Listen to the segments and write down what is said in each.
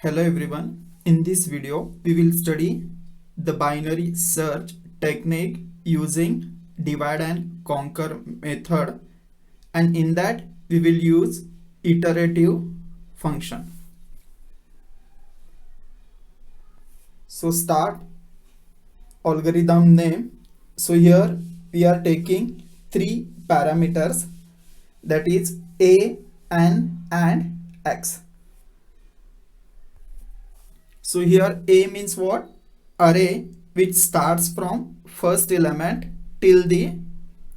Hello everyone. In this video, we will study the binary search technique using divide and conquer method, and in that we will use iterative function. So start algorithm name. So here we are taking three parameters, that is a, n and x. So here A means what? Array which starts from first element till the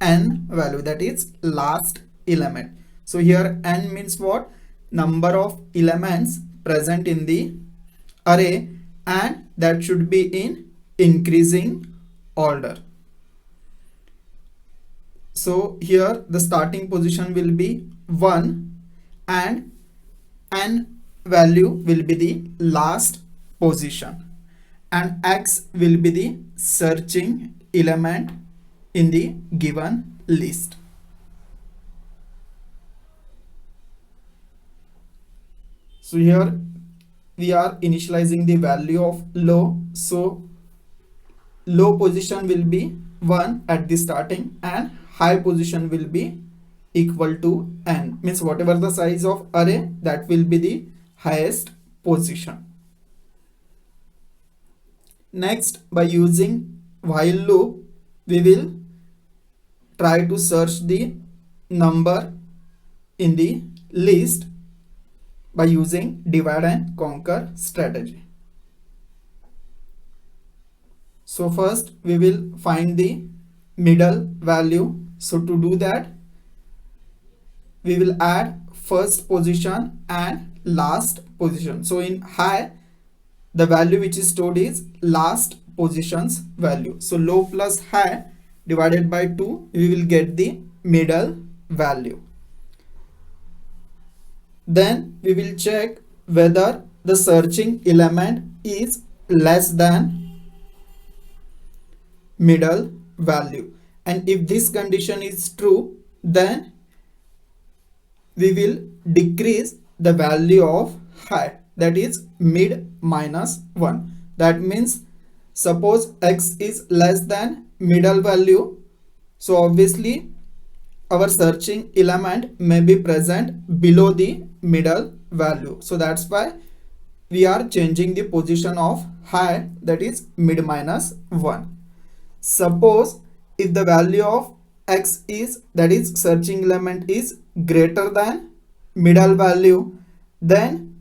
n value, that is last element. So here n means what? Number of elements present in the array, and that should be in increasing order. So here the starting position will be 1 and n value will be the last position, and x will be the searching element in the given list. So here we are initializing the value of low. So low position will be 1 at the starting and high position will be equal to n, means whatever the size of array, that will be the highest position. Next, by using while loop, we will try to search the number in the list by using divide and conquer strategy. So first we will find the middle value. So to do that, we will add first position and last position. So in high, the value which is stored is last position's value. So low plus high divided by 2, we will get the middle value. Then we will check whether the searching element is less than middle value, and if this condition is true, then we will decrease the value of high, that is mid minus 1. That means suppose x is less than middle value, so obviously our searching element may be present below the middle value. So that's why we are changing the position of high, that is mid minus 1. Suppose if the value of x is, that is searching element, is greater than middle value, then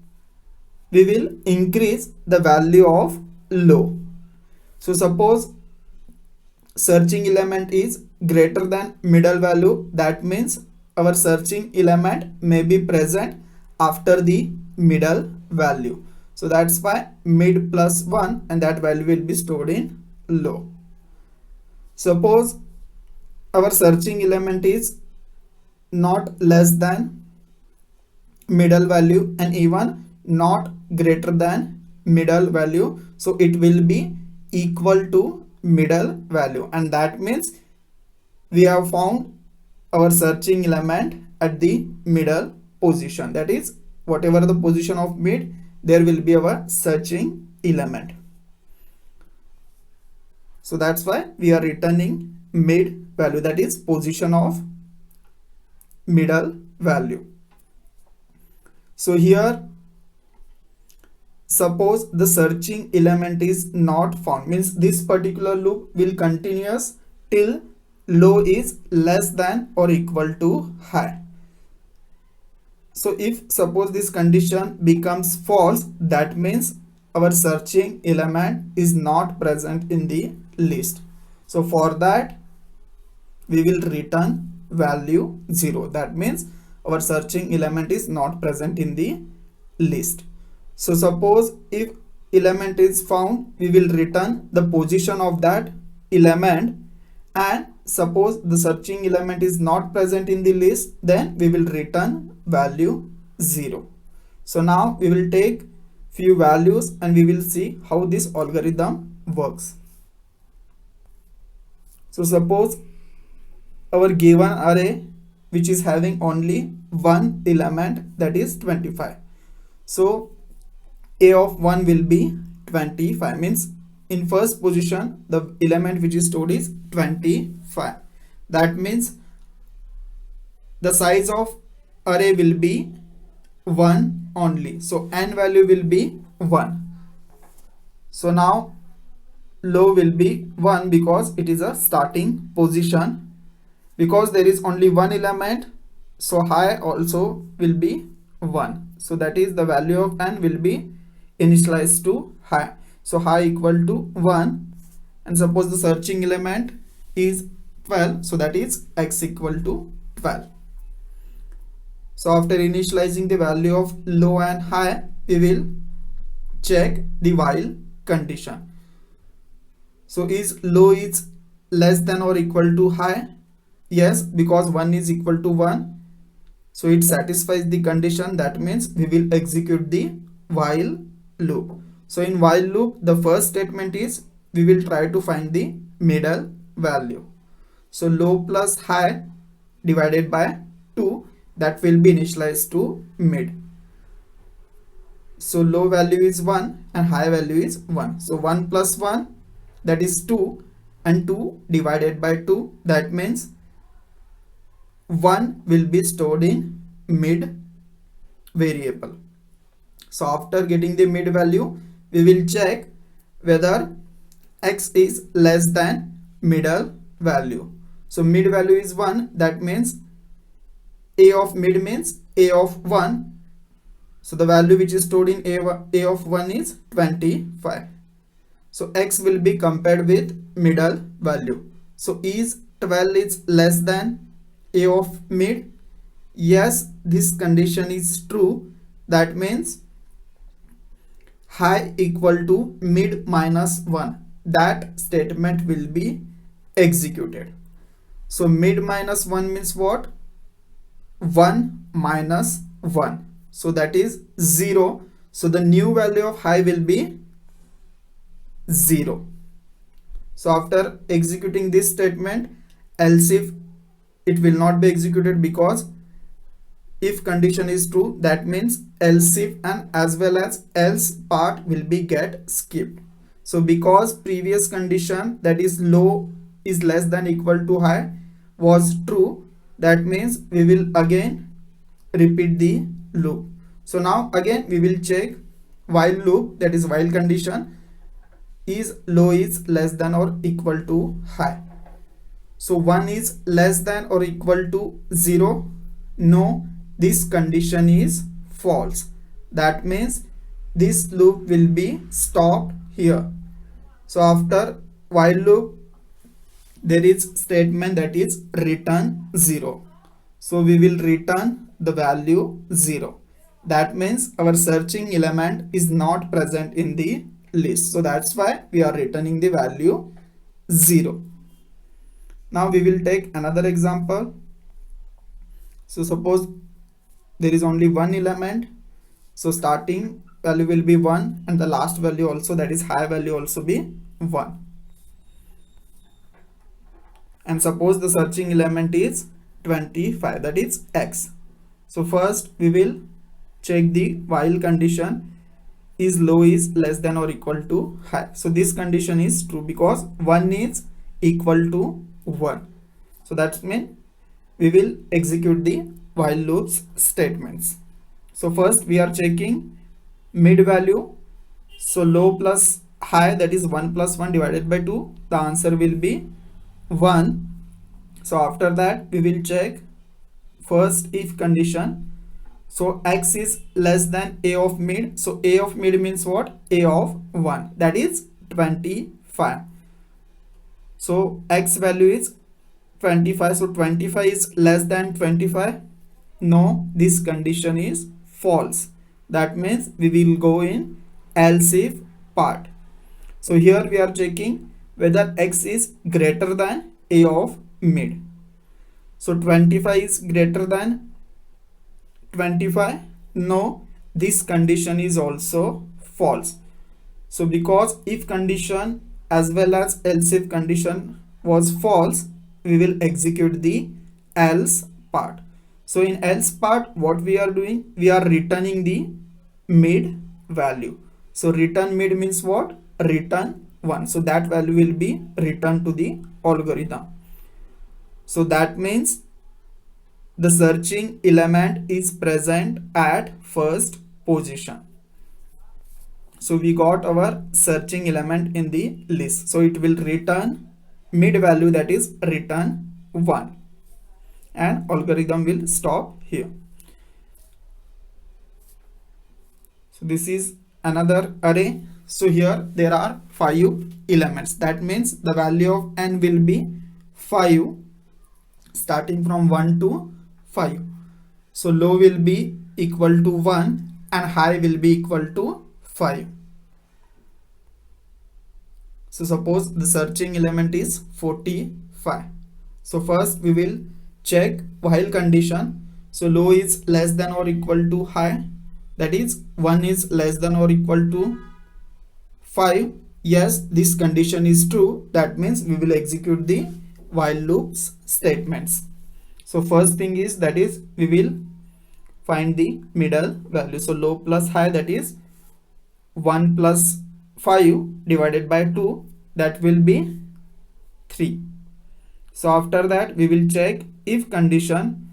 we will increase the value of low. So suppose searching element is greater than middle value, that means our searching element may be present after the middle value. So that's why mid plus 1, and that value will be stored in low. Suppose our searching element is not less than middle value and even not greater than middle value, so it will be equal to middle value, and that means we have found our searching element at the middle position, that is whatever the position of mid, there will be our searching element. So that's why we are returning mid value, that is position of middle value. So here suppose the searching element is not found, means this particular loop will continuous till low is less than or equal to high. So if suppose this condition becomes false, that means our searching element is not present in the list. So for that we will return value 0, that means our searching element is not present in the list. So suppose if element is found, we will return the position of that element, and suppose the searching element is not present in the list, then we will return value 0. So now we will take few values and we will see how this algorithm works. So suppose our given array which is having only one element, that is 25. So a of 1 will be 25, means in first position the element which is stored is 25. That means the size of array will be 1 only, so n value will be 1. So now low will be 1 because it is a starting position. Because there is only one element, so high also will be 1. So that is the value of n will be initialized to high. So high equal to 1, and suppose the searching element is 12, so that is x equal to 12. So after initializing the value of low and high, we will check the while condition. So is low is less than or equal to high? Yes, because 1 is equal to 1, so it satisfies the condition. That means we will execute the while loop. So in while loop, the first statement is we will try to find the middle value. So low plus high divided by 2, that will be initialized to mid. So low value is 1 and high value is 1. So 1 plus 1, that is 2, and 2 divided by 2, that means 1 will be stored in mid variable. So after getting the mid value, we will check whether x is less than middle value. So mid value is 1, that means a of mid means a of 1. So the value which is stored in a of 1 is 25. So x will be compared with middle value. So is 12 is less than a of mid? Yes, this condition is true. That means high equal to mid minus 1. That statement will be executed. So mid minus 1 means what? 1 minus 1. So that is 0. So the new value of high will be 0. So after executing this statement, else if it will not be executed, because if condition is true, that means else if and as well as else part will be get skipped. So because previous condition, that is low is less than equal to high, was true, that means we will again repeat the loop. So now again we will check while loop, that is while condition, is low is less than or equal to high. So 1 is less than or equal to 0. No, this condition is false. That means this loop will be stopped here. So after while loop, there is statement that is return 0. So we will return the value 0. That means our searching element is not present in the list. So that's why we are returning the value 0. Now we will take another example. So suppose there is only one element. So starting value will be 1 and the last value also, that is high value, also be 1. And suppose the searching element is 25, that is x. So first we will check the while condition, is low is less than or equal to high. So this condition is true because 1 is equal to 1. So that means we will execute the while loops statements. So first we are checking mid value. So low plus high, that is 1 plus 1 divided by 2. The answer will be 1. So after that we will check first if condition. So x is less than a of mid. So a of mid means what? A of 1, that is 25. So x value is 25. So 25 is less than 25. No, this condition is false. That means we will go in else if part. So here we are checking whether x is greater than a of mid. So 25 is greater than 25. No, this condition is also false. So because if condition as well as else if condition was false, we will execute the else part. So in else part, what we are doing, we are returning the mid value. So return mid means what? Return 1. So that value will be returned to the algorithm. So that means the searching element is present at first position. So we got our searching element in the list. So it will return mid value, that is return 1, and algorithm will stop here. So this is another array. So here there are 5 elements. That means the value of n will be 5, starting from 1 to 5. So low will be equal to 1 and high will be equal to 5. So suppose the searching element is 45. So first we will check while condition. So low is less than or equal to high, that is 1 is less than or equal to 5. Yes, this condition is true. That means we will execute the while loops statements. So first thing is, that is we will find the middle value. So low plus high, that is 1 plus 5 divided by 2, that will be 3. So after that we will check if condition.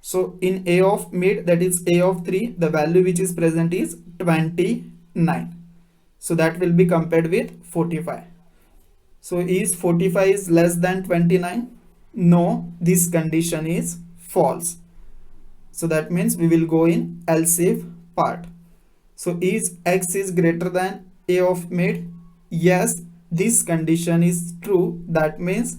So in a of mid, that is a of 3, the value which is present is 29. So that will be compared with 45. So is 45 is less than 29? No, this condition is false. So that means we will go in else if part. So is x is greater than a of mid? Yes, this condition is true. That means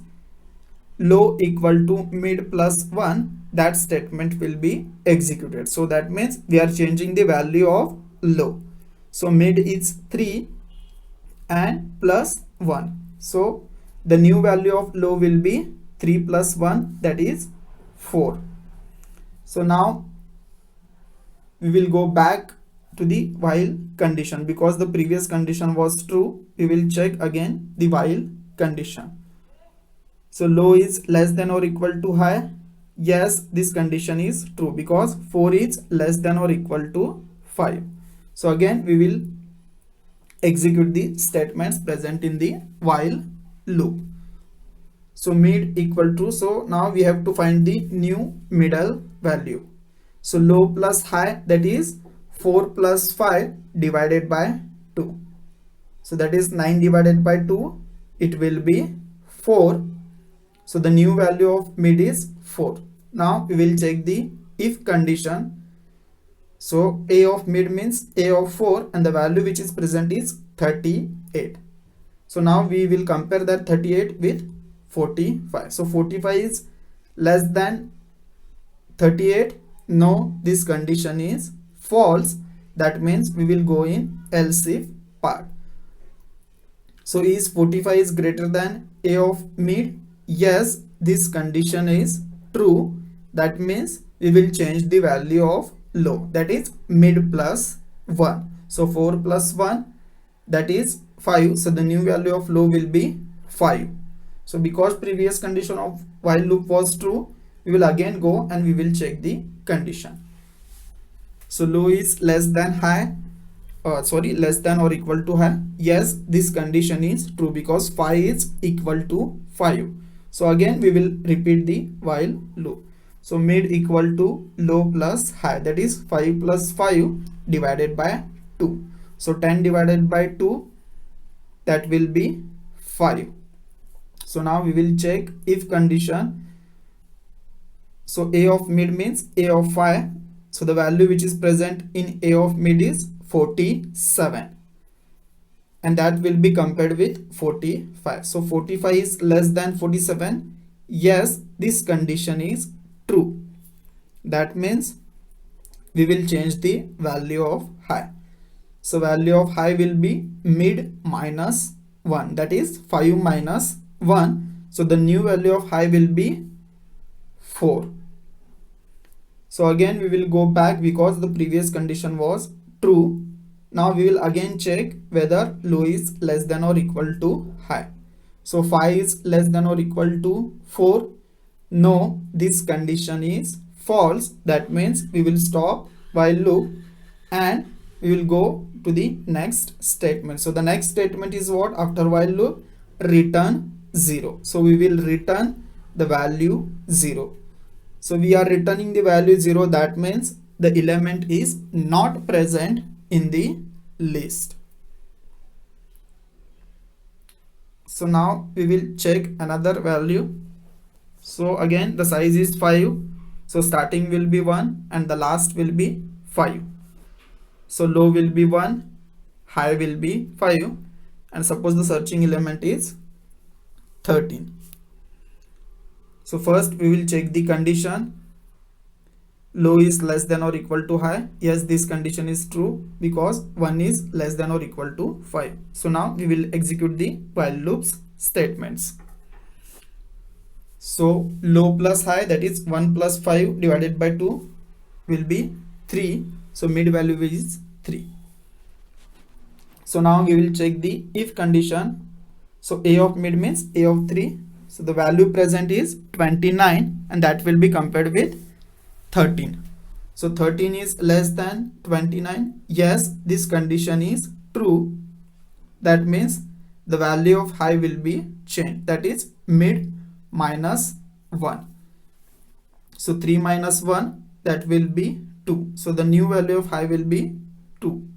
low equal to mid plus 1, that statement will be executed. So that means we are changing the value of low. So mid is 3 and plus 1. So the new value of low will be 3 plus 1, that is 4. So now we will go back to the while condition, because the previous condition was true. We will check again the while condition. So low is less than or equal to high. Yes, this condition is true because 4 is less than or equal to 5. So again we will execute the statements present in the while loop. So mid equal to, so now we have to find the new middle value. So low plus high, that is 4 plus 5 divided by 2. So that is 9 divided by 2, it will be 4. So the new value of mid is 4. Now we will check the if condition. So a of mid means a of 4 and the value which is present is 38. So now we will compare that 38 with 45. So 45 is less than 38. No, this condition is false. That means we will go in else if part. So is 45 is greater than a of mid? Yes, this condition is true. That means we will change the value of low, that is mid plus 1. So 4 plus 1, that is 5. So the new value of low will be 5. So because previous condition of while loop was true, we will again go and we will check the condition. So low is less than high, less than or equal to high. Yes, this condition is true because 5 is equal to 5. So again we will repeat the while loop. So mid equal to low plus high, that is 5 plus 5 divided by 2. So 10 divided by 2, that will be 5. So now we will check if condition. So a of mid means a of 5. So the value which is present in a of mid is 47. And that will be compared with 45. So 45 is less than 47. Yes, this condition is true. That means we will change the value of high. So value of high will be mid minus 1, that is 5 minus 1. So the new value of high will be 4. So again we will go back because the previous condition was true. Now we will again check whether low is less than or equal to high. So 5 is less than or equal to 4. No, this condition is false. That means we will stop while loop and we will go to the next statement. So the next statement is what? After while loop, return 0. So we will return the value 0. So we are returning the value 0. That means the element is not present in the list. So now we will check another value. So again the size is 5. So starting will be 1 and the last will be 5. So low will be 1, high will be 5, and suppose the searching element is 13. So first we will check the condition. Low is less than or equal to high. Yes, this condition is true because 1 is less than or equal to 5. So now we will execute the while loops statements. So low plus high, that is 1 plus 5 divided by 2 will be 3. So mid value is 3. So now we will check the if condition. So a of mid means a of 3. So the value present is 29 and that will be compared with 13. So 13 is less than 29. Yes, this condition is true. That means the value of high will be changed. That is mid minus 1. So 3 minus 1, that will be 2. So the new value of high will be 2.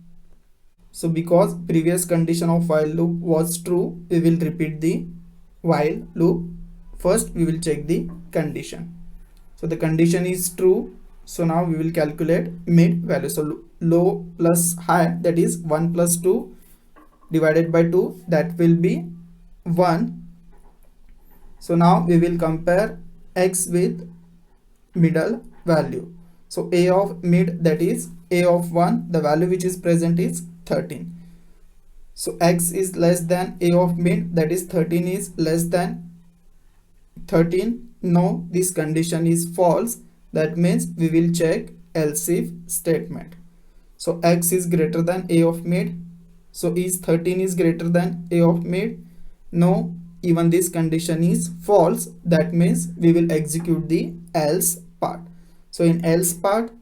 So because previous condition of while loop was true, we will repeat the while loop. First we will check the condition. So the condition is true. So now we will calculate mid value. So low plus high, that is 1 plus 2 divided by 2, that will be 1. So now we will compare x with middle value. So a of mid, that is a of 1, the value which is present is 13. So x is less than a of mid, that is 13 is less than 13. No, this condition is false. That means we will check else if statement. So x is greater than a of mid. So is 13 is greater than a of mid? No, even this condition is false. That means we will execute the else part. So in else part,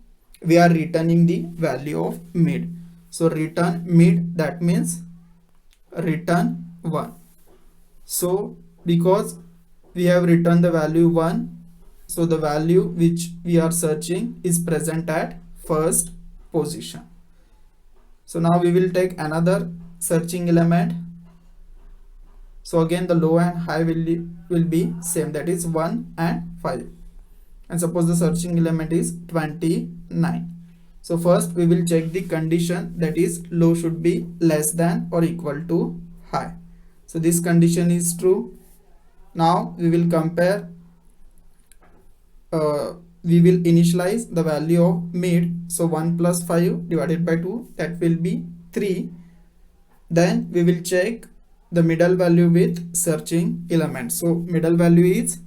we are returning the value of mid. So return mid, that means return 1. So because we have returned the value 1, so the value which we are searching is present at first position. So now we will take another searching element. So again the low and high will be same, that is 1 and 5. And suppose the searching element is 29. So first we will check the condition, that is low should be less than or equal to high. So this condition is true. Now we will compare, we will initialize the value of mid. So 1 plus 5 divided by 2, that will be 3. Then we will check the middle value with searching element. So middle value is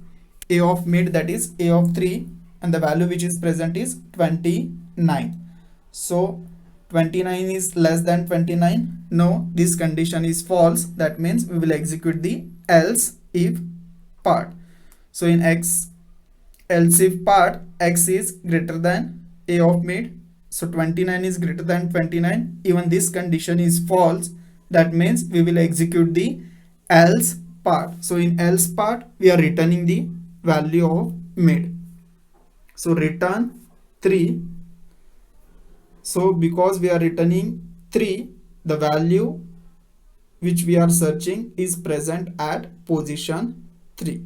a of mid, that is a of 3, and the value which is present is 29. So 29 is less than 29. No, this condition is false. That means we will execute the else if part. So in else if part, x is greater than a of mid. So 29 is greater than 29. Even this condition is false. That means we will execute the else part. So in else part, we are returning the value of mid. So return 3. So because we are returning 3, the value which we are searching is present at position 3.